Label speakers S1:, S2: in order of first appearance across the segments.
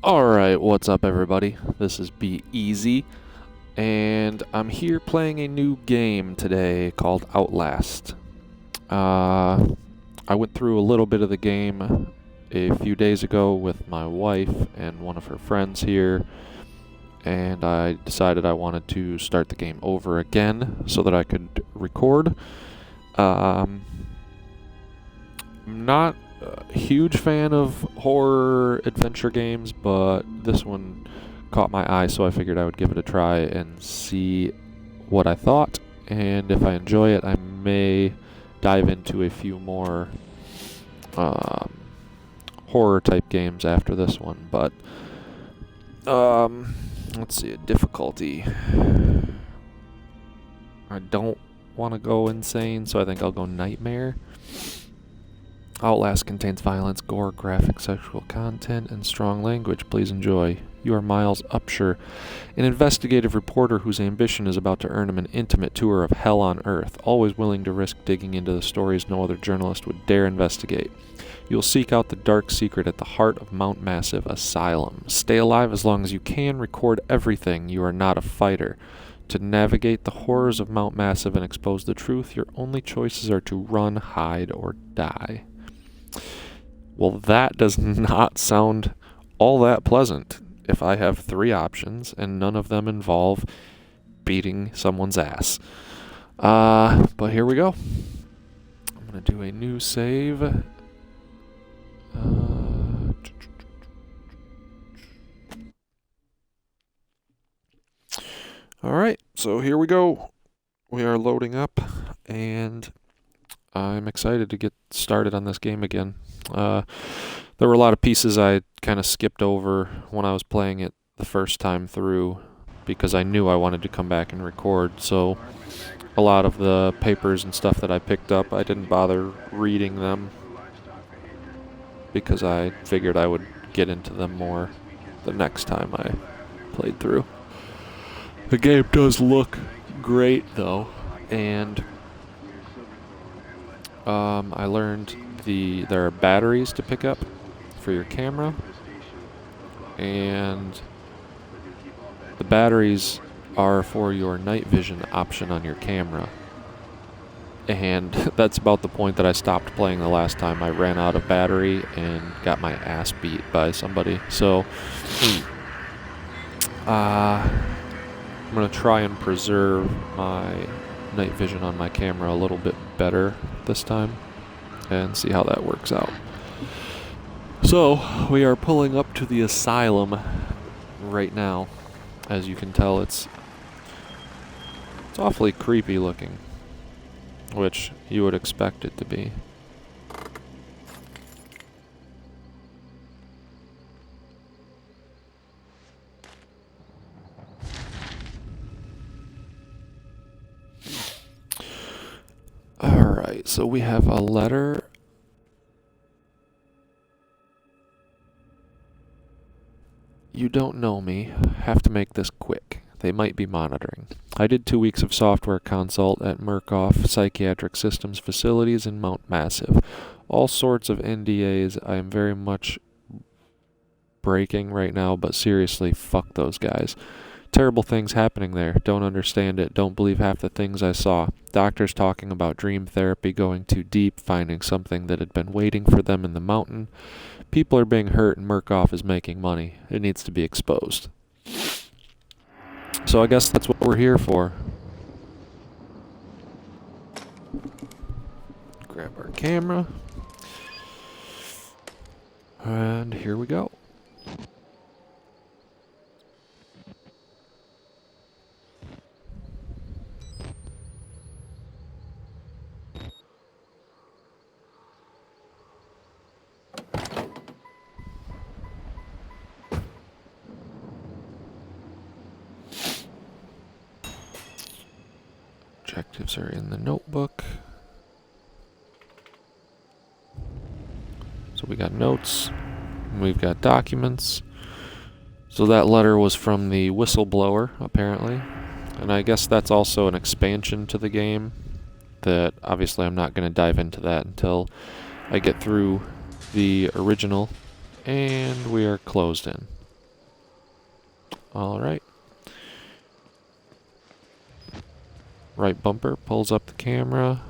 S1: Alright, what's up everybody? This is Be Easy, and I'm here playing a new game today called Outlast. I went through a little bit of the game a few days ago with my wife and one of her friends here, and I decided I wanted to start the game over again so that I could record. I'm not a huge fan of horror adventure games, but this one caught my eye, so I figured I would give it a try and see what I thought. And if I enjoy it, I may dive into a few more horror type games after this one. But let's see, a difficulty. I don't want to go insane, so I think I'll go Nightmare. Outlast contains violence, gore, graphic sexual content, and strong language. Please enjoy. You are Miles Upshur, an investigative reporter whose ambition is about to earn him an intimate tour of hell on Earth, always willing to risk digging into the stories no other journalist would dare investigate. You'll seek out the dark secret at the heart of Mount Massive Asylum. Stay alive as long as you can, record everything. You are not a fighter. To navigate the horrors of Mount Massive and expose the truth, your only choices are to run, hide, or die. Well, that does not sound all that pleasant if I have three options and none of them involve beating someone's ass. But here we go. I'm going to do a new save. Alright, so here we go. We are loading up, and I'm excited to get started on this game again. There were a lot of pieces I kind of skipped over when I was playing it the first time through because I knew I wanted to come back and record, so a lot of the papers and stuff that I picked up, I didn't bother reading them because I figured I would get into them more the next time I played through. The game does look great though, and I learned there are batteries to pick up for your camera, and the batteries are for your night vision option on your camera. And that's about the point that I stopped playing the last time. I ran out of battery and got my ass beat by somebody. So I'm going to try and preserve my night vision on my camera a little bit better this time and see how that works out. So we are pulling up to the asylum right now. As you can tell, it's awfully creepy looking, which you would expect it to be. Alright, so we have a letter. You don't know me. Have to make this quick. They might be monitoring. I did 2 weeks of software consult at Murkoff Psychiatric Systems facilities in Mount Massive. All sorts of NDAs I am very much breaking right now, but seriously, fuck those guys. Terrible things happening there. Don't understand it. Don't believe half the things I saw. Doctors talking about dream therapy going too deep, finding something that had been waiting for them in the mountain. People are being hurt and Murkoff is making money. It needs to be exposed. So I guess that's what we're here for. Grab our camera. And here we go. Objectives are in the notebook. So we got notes, and we've got documents. So that letter was from the whistleblower, apparently. And I guess that's also an expansion to the game that obviously I'm not going to dive into that until I get through the original, and we are closed in. Alright. Right bumper pulls up the camera.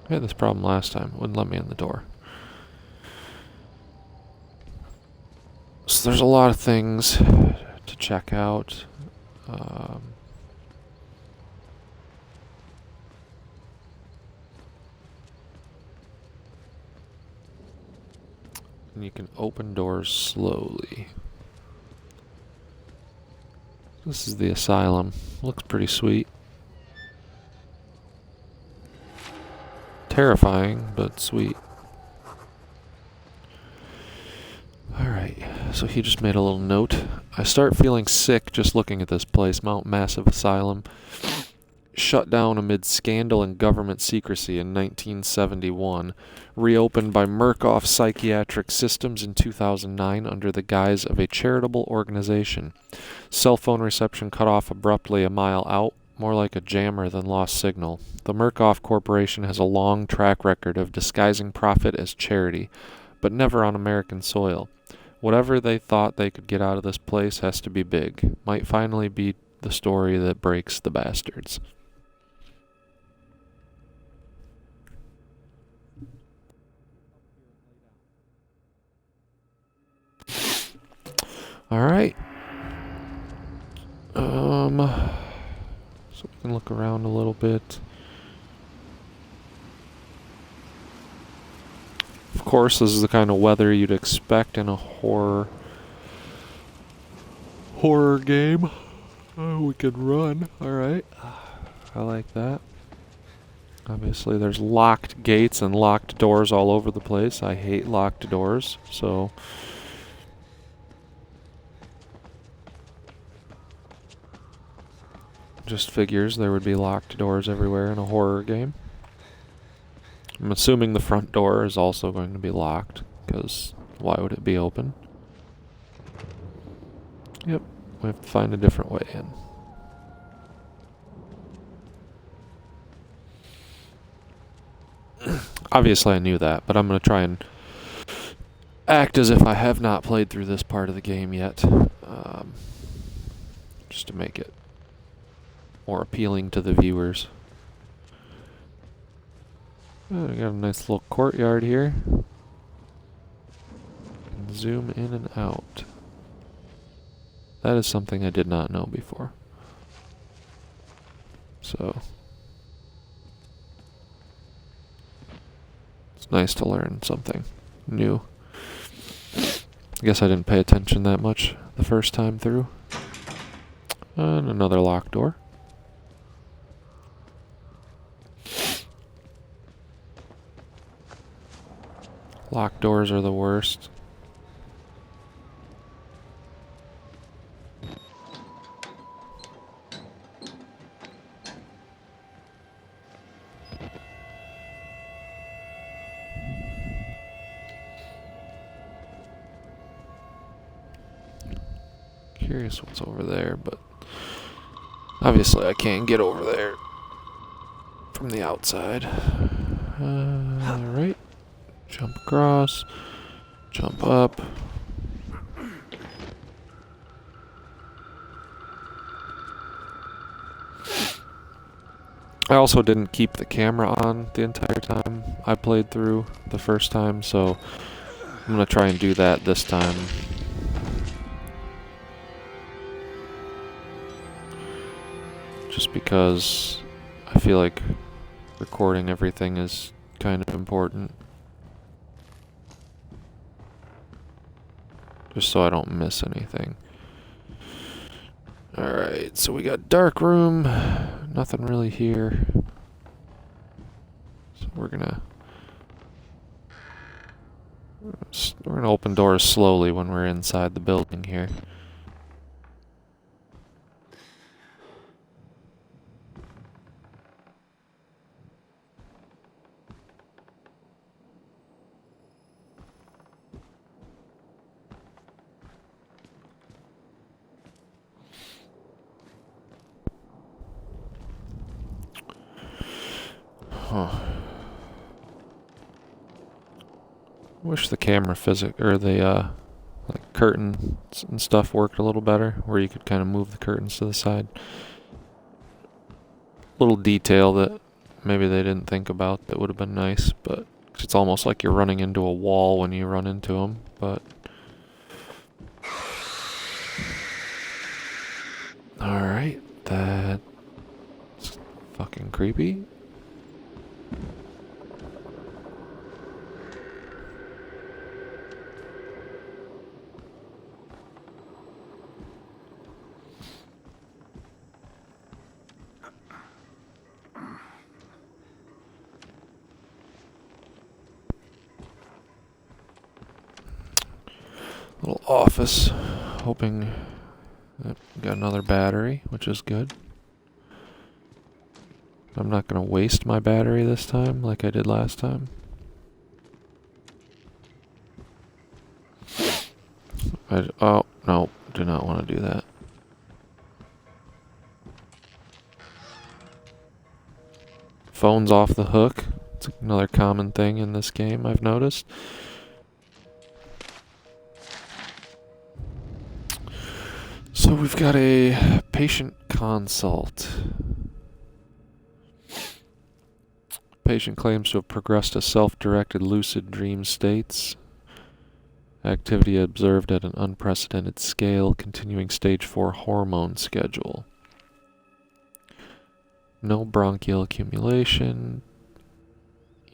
S1: I had this problem last time. It wouldn't let me in the door. So there's a lot of things to check out. And you can open doors slowly. This is the asylum. Looks pretty sweet. Terrifying, but sweet. Alright, so he just made a little note. I start feeling sick just looking at this place, Mount Massive Asylum. Shut down amid scandal and government secrecy in 1971. Reopened by Murkoff Psychiatric Systems in 2009 under the guise of a charitable organization. Cell phone reception cut off abruptly a mile out, more like a jammer than lost signal. The Murkoff Corporation has a long track record of disguising profit as charity, but never on American soil. Whatever they thought they could get out of this place has to be big. Might finally be the story that breaks the bastards. Alright. So we can look around a little bit. Of course, this is the kind of weather you'd expect in a horror game. Oh, we could run. Alright. I like that. Obviously, there's locked gates and locked doors all over the place. I hate locked doors, so... Just figures there would be locked doors everywhere in a horror game. I'm assuming the front door is also going to be locked, because why would it be open? Yep, we have to find a different way in. Obviously I knew that, but I'm going to try and act as if I have not played through this part of the game yet. Just to make it more appealing to the viewers. Oh, we got a nice little courtyard here. And zoom in and out. That is something I did not know before. So it's nice to learn something new. I guess I didn't pay attention that much the first time through. And another locked door. Locked doors are the worst. Curious what's over there, but obviously I can't get over there from the outside. Right. Jump across. Jump up. I also didn't keep the camera on the entire time I played through the first time, so I'm going to try and do that this time. Just because I feel like recording everything is kind of important. Just so I don't miss anything. Alright, so we got dark room. Nothing really here. So we're gonna open doors slowly when we're inside the building here. Huh. Wish the camera or the like curtains and stuff worked a little better, where you could kind of move the curtains to the side. Little detail that maybe they didn't think about that would have been nice, but it's almost like you're running into a wall when you run into them, but alright, that's fucking creepy. Little office, hoping that we got another battery, which is good. I'm not going to waste my battery this time like I did last time. Oh, no, do not want to do that. Phone's off the hook. It's another common thing in this game, I've noticed. So we've got a patient consult. Patient claims to have progressed to self-directed lucid dream states. Activity observed at an unprecedented scale, continuing stage 4 hormone schedule. No bronchial accumulation.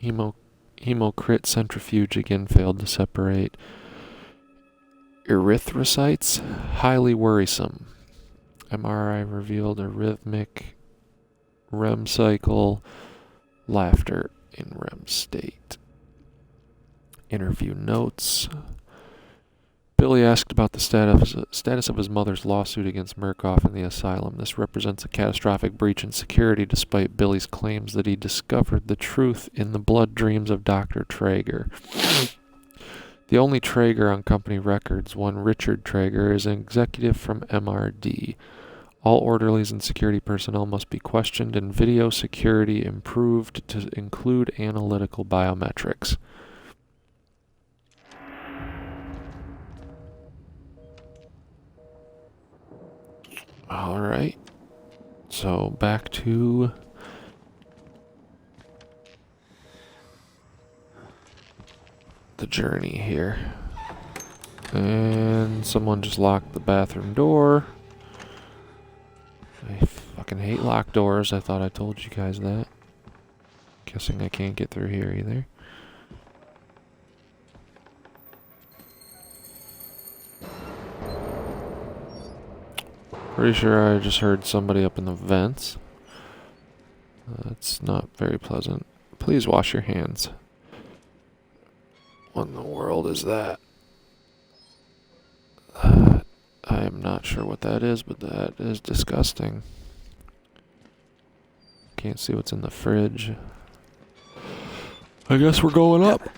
S1: Hemocrit centrifuge again failed to separate. Erythrocytes, highly worrisome. MRI revealed a rhythmic REM cycle, laughter in REM state. Interview notes. Billy asked about the status of his mother's lawsuit against Murkoff in the asylum. This represents a catastrophic breach in security despite Billy's claims that he discovered the truth in the blood dreams of Dr. Traeger. The only Traeger on company records, one Richard Traeger, is an executive from MRD. All orderlies and security personnel must be questioned and video security improved to include analytical biometrics. Alright, so back to the journey here. And someone just locked the bathroom door. I fucking hate locked doors. I thought I told you guys that. Guessing I can't get through here either. Pretty sure I just heard somebody up in the vents. That's not very pleasant. Please wash your hands. What in the world is that? I am not sure what that is, but that is disgusting. Can't see what's in the fridge. I guess we're going up.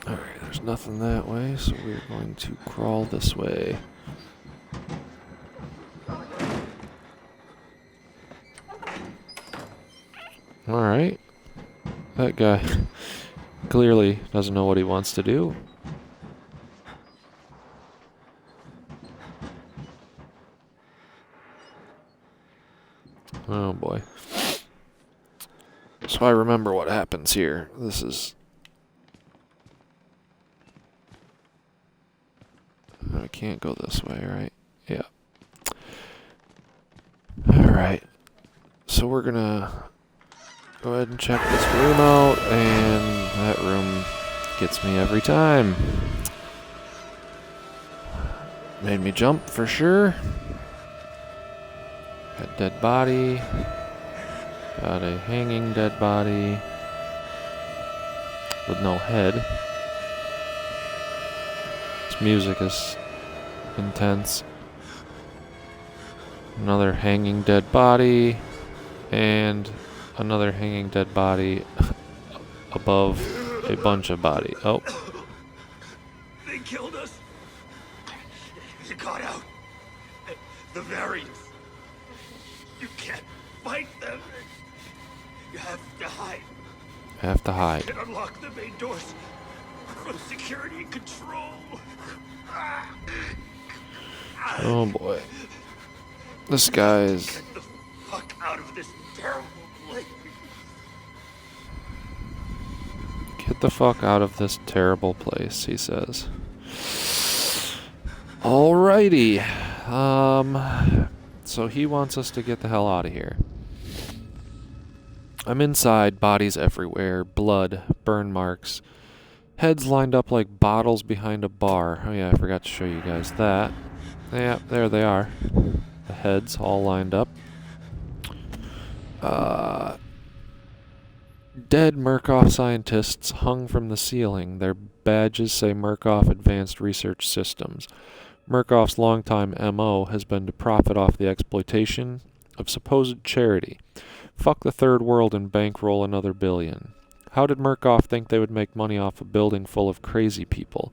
S1: Alright, there's nothing that way, so we're going to crawl this way. Alright. That guy clearly doesn't know what he wants to do. Oh boy. So I remember what happens here. This is... I can't go this way, right? Yeah. Alright. So we're gonna go ahead and check this room out, and that room gets me every time. Made me jump for sure. Got dead body. Got a hanging dead body with no head. This music is intense. Another hanging dead body, and another hanging dead body above a bunch of body. Oh.
S2: They killed us. You got out. The variants. You can't fight them. You have to hide.
S1: Have to hide.
S2: And unlock the main doors from security control.
S1: Oh boy. This guy is...
S2: Get the fuck out of this terrible place.
S1: Get the fuck out of this terrible place, he says. Alrighty. So he wants us to get the hell out of here. I'm inside, bodies everywhere, blood, burn marks, heads lined up like bottles behind a bar. Oh yeah, I forgot to show you guys that. Yeah, there they are. The heads all lined up. Dead Murkoff scientists hung from the ceiling. Their badges say Murkoff Advanced Research Systems. Murkoff's longtime MO has been to profit off the exploitation of supposed charity. Fuck the third world and bankroll another billion. How did Murkoff think they would make money off a building full of crazy people?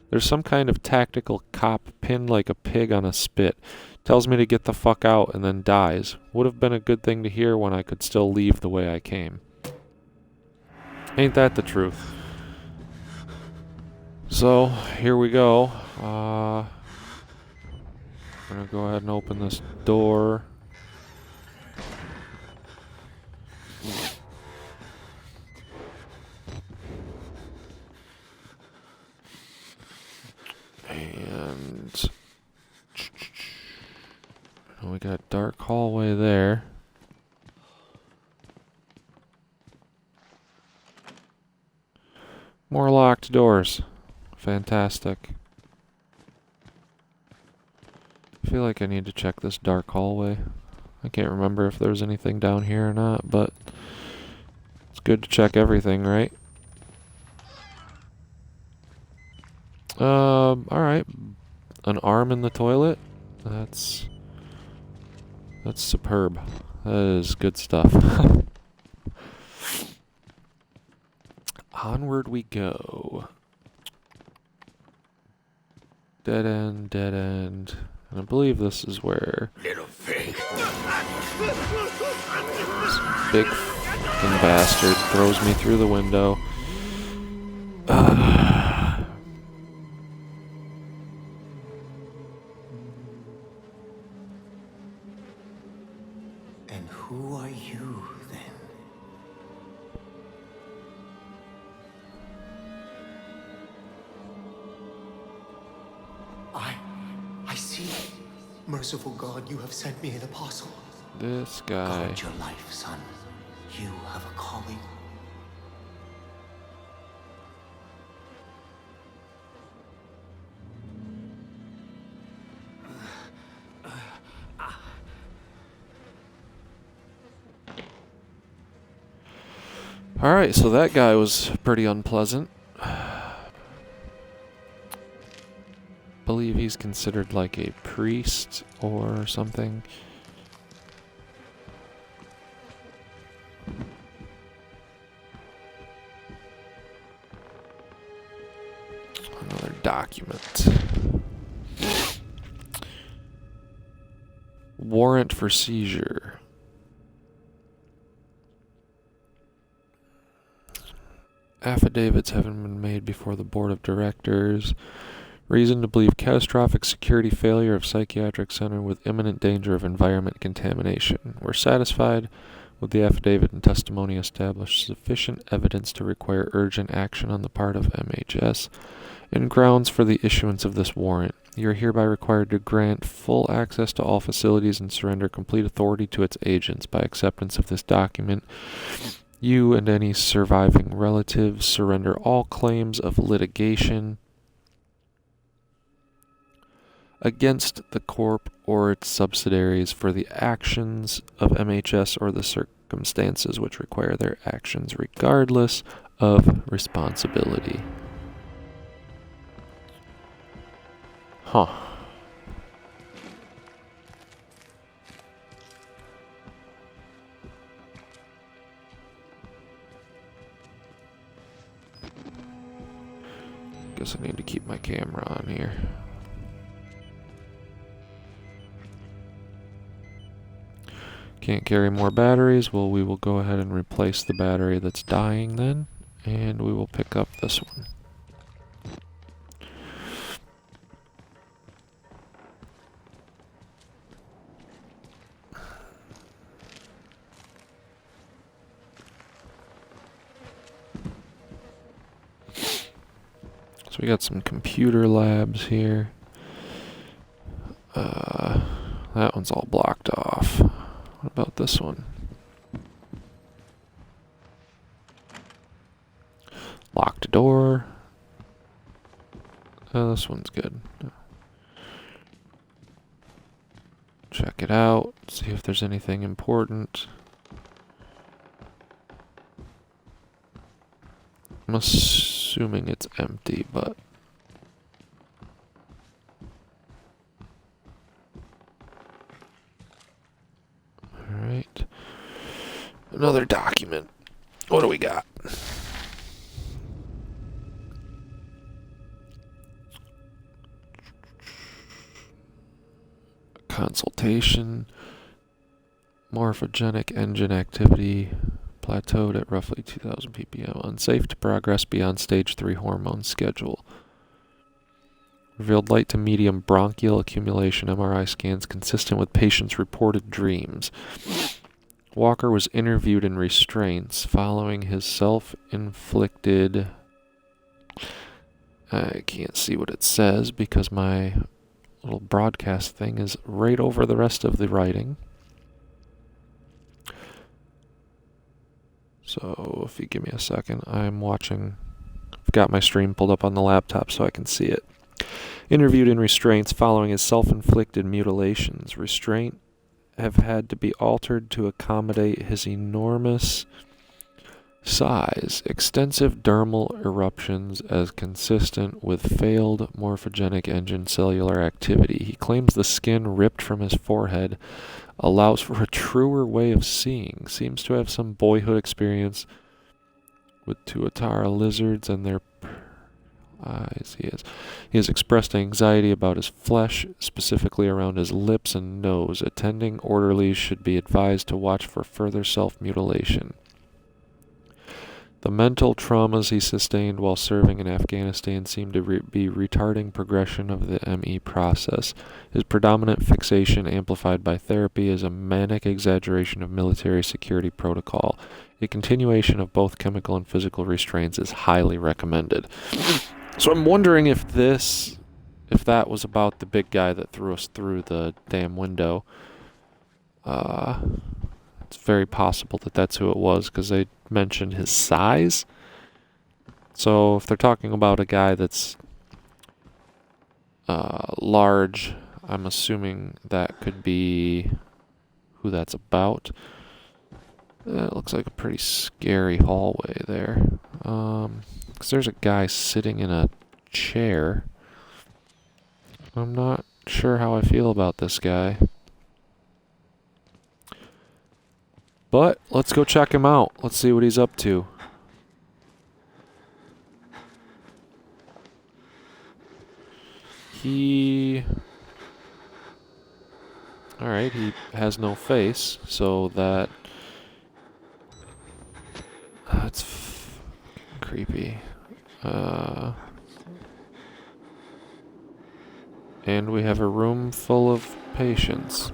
S1: There's some kind of tactical cop pinned like a pig on a spit. Tells me to get the fuck out and then dies. Would have been a good thing to hear when I could still leave the way I came. Ain't that the truth? So, here we go. I'm gonna go ahead and open this door. And we got a dark hallway there. More locked doors. Fantastic. I feel like I need to check this dark hallway. I can't remember if there's anything down here or not, but it's good to check everything, right? Alright. An arm in the toilet? That's superb. That is good stuff. Onward we go. Dead end, dead end. And I believe this is where
S2: Little pig.
S1: this big fucking bastard throws me through the window.
S2: And who are you, then? I see. Merciful God, you have sent me an apostle.
S1: This guy.
S2: Guard your life, son. You have a calling.
S1: Alright, so that guy was pretty unpleasant. Believe he's considered like a priest or something. Another document. Warrant for seizure. Affidavits haven't been made before the board of directors. Reason to believe catastrophic security failure of psychiatric center with imminent danger of environment contamination. We're satisfied with the affidavit and testimony established sufficient evidence to require urgent action on the part of MHS and grounds for the issuance of this warrant. You are hereby required to grant full access to all facilities and surrender complete authority to its agents. By acceptance of this document, you and any surviving relatives surrender all claims of litigation against the Corp or its subsidiaries for the actions of MHS or the circumstances which require their actions regardless of responsibility. Huh. Guess I need to keep my camera on here. Can't carry more batteries. Well, we will go ahead and replace the battery that's dying then. And we will pick up this one. So we got some computer labs here. That one's all blocked off. What about this one? Locked door. Oh, this one's good. Check it out. See if there's anything important. I'm assuming it's empty, but... Alright. Another document. What do we got? Consultation. Morphogenic engine activity plateaued at roughly 2000 ppm. Unsafe to progress beyond stage 3 hormone schedule. Revealed light to medium bronchial accumulation MRI scans consistent with patient's reported dreams. Walker was interviewed in restraints following his self-inflicted... I can't see what it says because my little broadcast thing is right over the rest of the writing. So if you give me a second, I'm watching. I've got my stream pulled up on the laptop so I can see it. Interviewed in restraints following his self-inflicted mutilations. Restraint have had to be altered to accommodate his enormous size. Extensive dermal eruptions as consistent with failed morphogenic engine cellular activity. He claims the skin ripped from his forehead allows for a truer way of seeing. Seems to have some boyhood experience with tuatara lizards and their eyes. He has expressed anxiety about his flesh, specifically around his lips and nose. Attending orderlies should be advised to watch for further self-mutilation. The mental traumas he sustained while serving in Afghanistan seem to be retarding progression of the ME process. His predominant fixation, amplified by therapy, is a manic exaggeration of military security protocol. A continuation of both chemical and physical restraints is highly recommended. So I'm wondering if that was about the big guy that threw us through the damn window. It's very possible that that's who it was because they mentioned his size. So if they're talking about a guy that's large, I'm assuming that could be who that's about. It looks like a pretty scary hallway there. 'Cause there's a guy sitting in a chair. I'm not sure how I feel about this guy. But let's go check him out. Let's see what he's up to. Alright, he has no face, so that's creepy. And we have a room full of patients.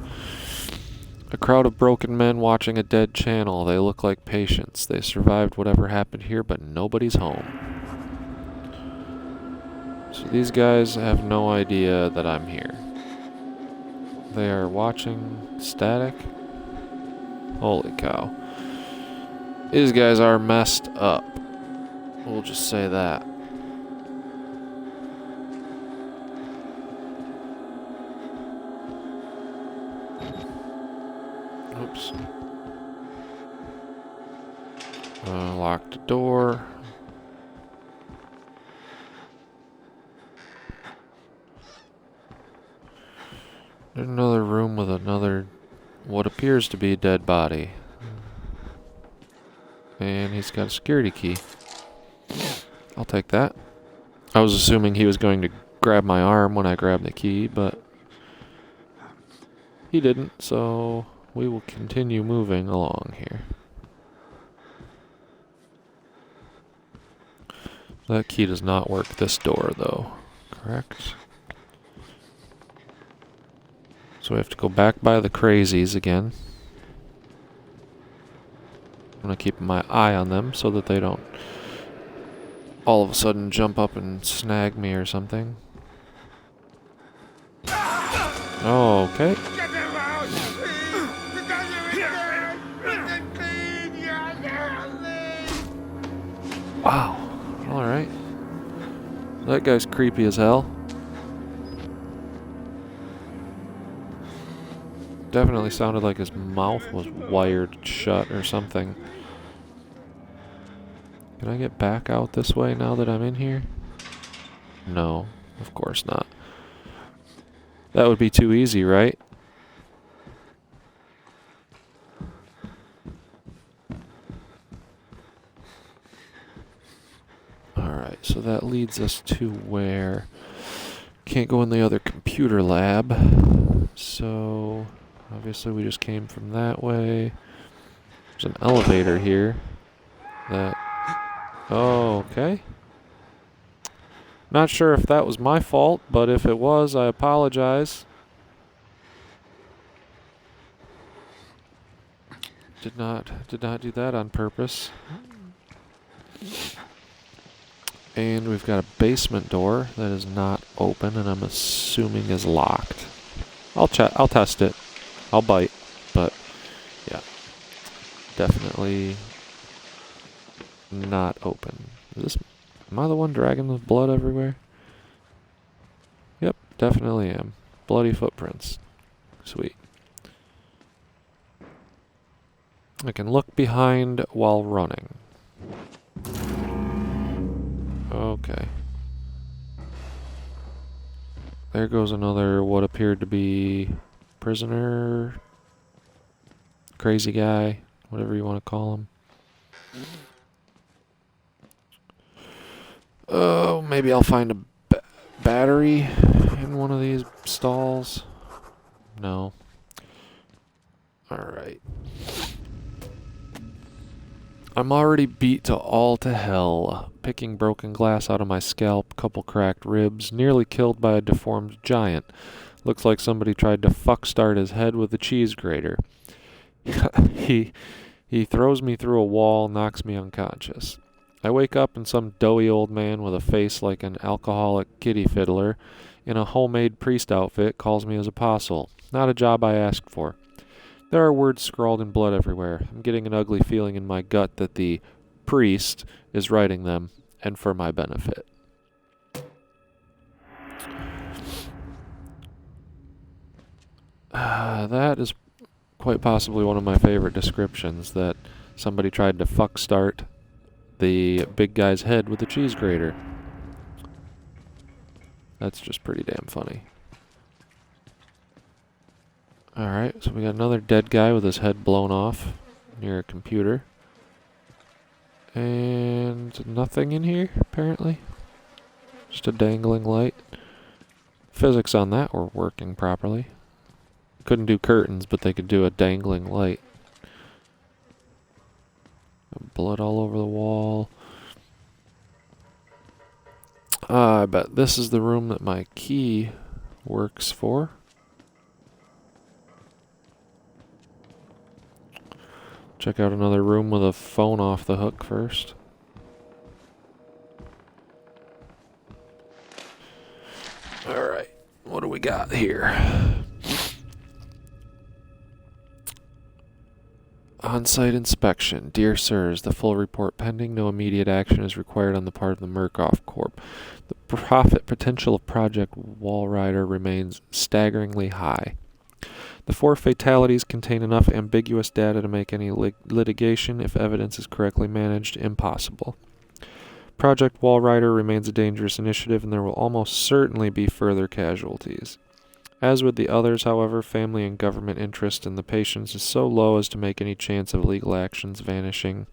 S1: A crowd of broken men watching a dead channel. They look like patients. They survived whatever happened here, but nobody's home. So these guys have no idea that I'm here. They are watching static. Holy cow. These guys are messed up. We'll just say that. Oops. Locked door. There's another room with another, what appears to be a dead body. And he's got a security key. I'll take that. I was assuming he was going to grab my arm when I grabbed the key, but he didn't, so we will continue moving along here. That key does not work this door, though. Correct? So we have to go back by the crazies again. I'm going to keep my eye on them so that they don't all of a sudden jump up and snag me or something. Okay. Wow. Alright. That guy's creepy as hell. Definitely sounded like his mouth was wired shut or something. Can I get back out this way now that I'm in here? No, of course not. That would be too easy, right? Alright, so that leads us to where... Can't go in the other computer lab. So, obviously we just came from that way. There's an elevator here. That... Oh, okay. Not sure if that was my fault, but if it was, I apologize. Did not do that on purpose. And we've got a basement door that is not open, and I'm assuming is locked. I'll test it. I'll bite, but yeah, definitely not open. Am I the one dragging the blood everywhere? Yep, definitely am. Bloody footprints. Sweet. I can look behind while running. Okay. There goes another what appeared to be prisoner, crazy guy, whatever you want to call him. Oh, maybe I'll find a battery in one of these stalls. No. Alright. I'm already beat to hell. Picking broken glass out of my scalp, couple cracked ribs, nearly killed by a deformed giant. Looks like somebody tried to fuck start his head with a cheese grater. He throws me through a wall, knocks me unconscious. I wake up and some doughy old man with a face like an alcoholic kitty fiddler in a homemade priest outfit calls me his apostle. Not a job I asked for. There are words scrawled in blood everywhere. I'm getting an ugly feeling in my gut that the priest is writing them, and for my benefit. That is quite possibly one of my favorite descriptions, that somebody tried to fuck start the big guy's head with a cheese grater. That's just pretty damn funny. Alright, so we got another dead guy with his head blown off near a computer. And nothing in here, apparently. Just a dangling light. Physics on that were working properly. Couldn't do curtains, but they could do a dangling light. Blood all over the wall. I bet this is the room that my key works for. Check out another room with a phone off the hook first. Alright, what do we got here? On-site inspection. Dear sirs, the full report pending. No immediate action is required on the part of the Murkoff Corp. The profit potential of Project Walrider remains staggeringly high. The 4 fatalities contain enough ambiguous data to make any litigation, if evidence is correctly managed, impossible. Project Walrider remains a dangerous initiative, and there will almost certainly be further casualties. As with the others, however, family and government interest in the patients is so low as to make any chance of legal actions vanishingly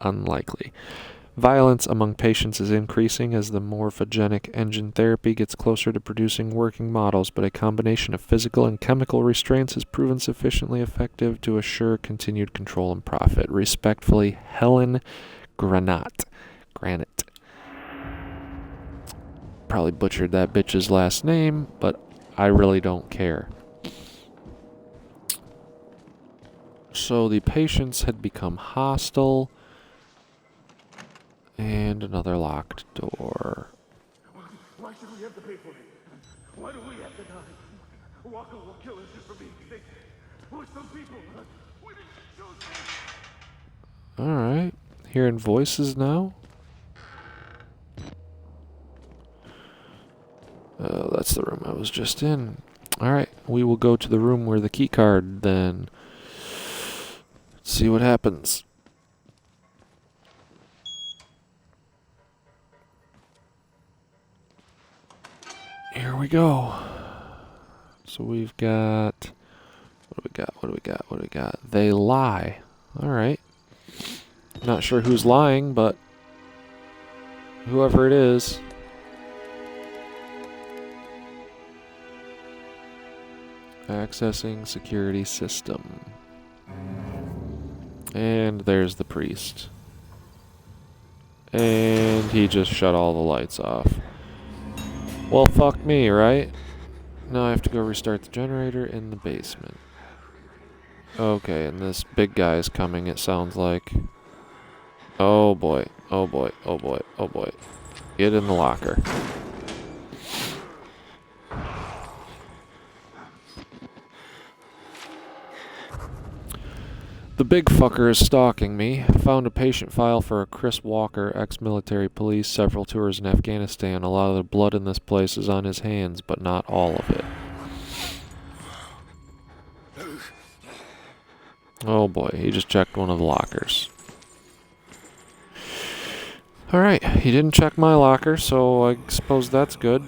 S1: unlikely. Violence among patients is increasing as the morphogenic engine therapy gets closer to producing working models, but a combination of physical and chemical restraints has proven sufficiently effective to assure continued control and profit. Respectfully, Helen Granat. Granite. Probably butchered that bitch's last name, but I really don't care. So the patients had become hostile. And another locked door.
S3: Why should we have to pay for it? Why do we have to die? Walker will kill us just for being sick. We're some people. We didn't choose this.
S1: Alright. Hearing voices now. That's the room I was just in. Alright, we will go to the room where the key card then. Let's see what happens. Here we go. So we've got... What do we got? They lie. Alright. Not sure who's lying, but... whoever it is... Accessing security system. And there's the priest. And he just shut all the lights off. Well, fuck me, right? Now I have to go restart the generator in the basement. Okay, and this big guy is coming, it sounds like. Oh boy, oh boy, oh boy, oh boy. Get in the locker. The big fucker is stalking me. Found a patient file for a Chris Walker, ex-military police, several tours in Afghanistan. A lot of the blood in this place is on his hands, but not all of it. Oh boy, he just checked one of the lockers. Alright, he didn't check my locker, so I suppose that's good.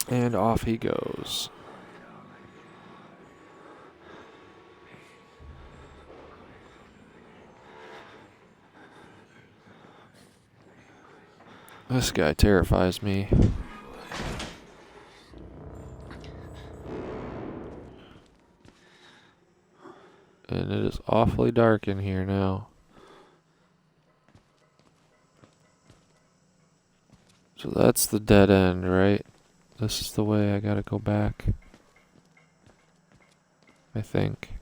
S1: And off he goes. This guy terrifies me. And it is awfully dark in here now. So that's the dead end, right? This is the way I gotta go back. I think.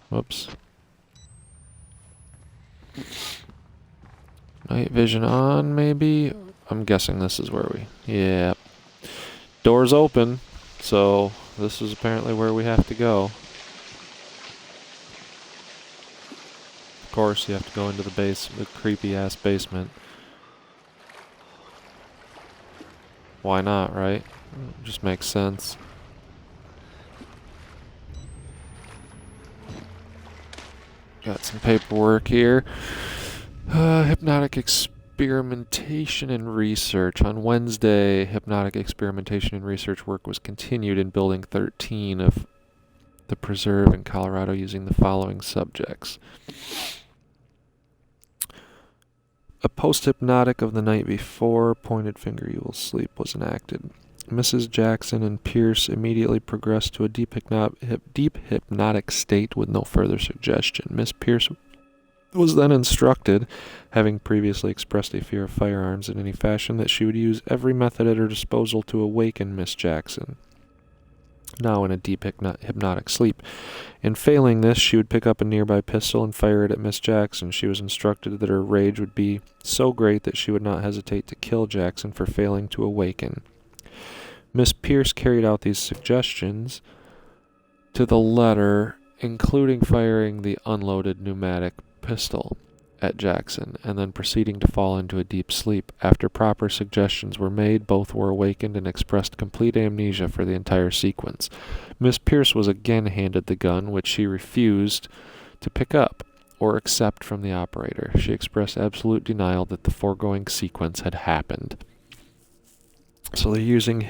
S1: Whoops. Night vision on, maybe? I'm guessing this is where we... yeah. Door's open, so this is apparently where we have to go. Of course, you have to go into the creepy-ass basement. Why not, right? It just makes sense. Got some paperwork here. Hypnotic experimentation and research. On Wednesday, hypnotic experimentation and research work was continued in Building 13 of the Preserve in Colorado using the following subjects. A post-hypnotic of the night before, pointed finger you will sleep, was enacted. Mrs. Jackson and Pierce immediately progressed to a deep hypnotic state with no further suggestion. Miss Pierce was then instructed, having previously expressed a fear of firearms in any fashion, that she would use every method at her disposal to awaken Miss Jackson, now in a deep hypnotic sleep. In failing this, she would pick up a nearby pistol and fire it at Miss Jackson. She was instructed that her rage would be so great that she would not hesitate to kill Jackson for failing to awaken. Miss Pierce carried out these suggestions to the letter, including firing the unloaded pneumatic pistol at Jackson, and then proceeding to fall into a deep sleep. After proper suggestions were made, both were awakened and expressed complete amnesia for the entire sequence. Miss Pierce was again handed the gun, which she refused to pick up or accept from the operator. She expressed absolute denial that the foregoing sequence had happened. So they're using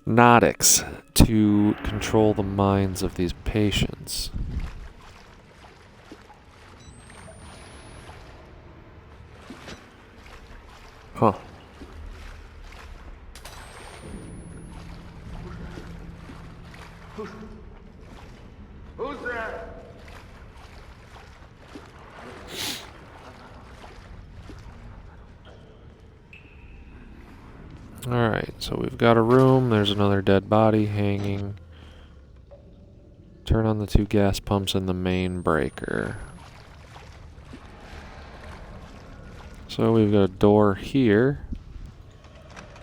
S1: hypnotics to control the minds of these patients. Huh.
S3: Who's there?
S1: Alright, so we've got a room. There's another dead body hanging. Turn on the 2 gas pumps in the main breaker. So we've got a door here.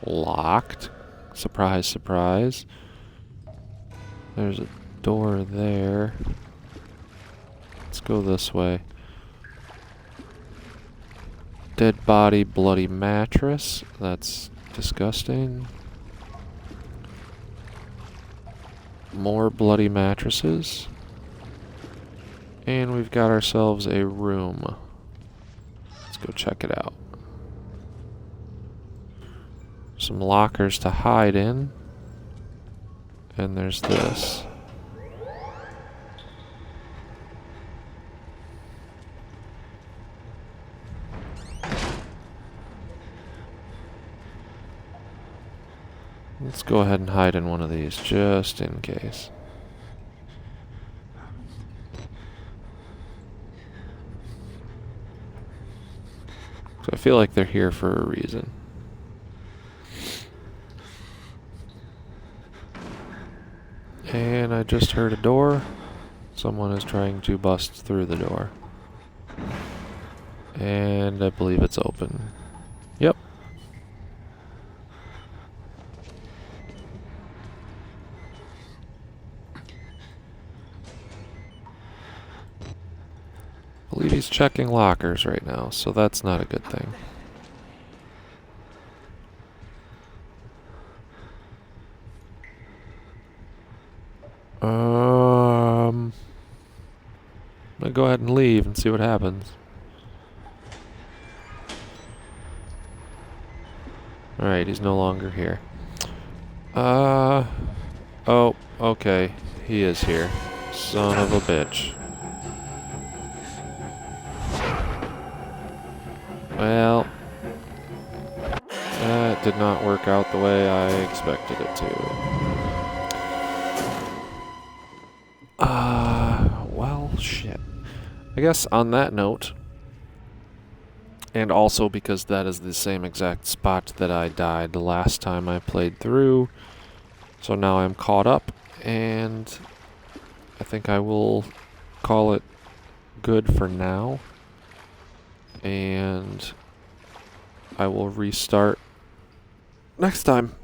S1: Locked. Surprise, surprise. There's a door there. Let's go this way. Dead body, bloody mattress. That's disgusting. More bloody mattresses. And we've got ourselves a room. Let's go check it out. Some lockers to hide in. And there's this. Let's go ahead and hide in one of these, just in case. So I feel like they're here for a reason. And I just heard a door. Someone is trying to bust through the door. And I believe it's open. Yep. I believe he's checking lockers right now, so that's not a good thing. I'm gonna go ahead and leave and see what happens. Alright, he's no longer here. Oh, okay. He is here. Son of a bitch. Well, that did not work out the way I expected it to. Well, shit. I guess on that note, and also because that is the same exact spot that I died the last time I played through, so now I'm caught up, and I think I will call it good for now. And I will restart next time.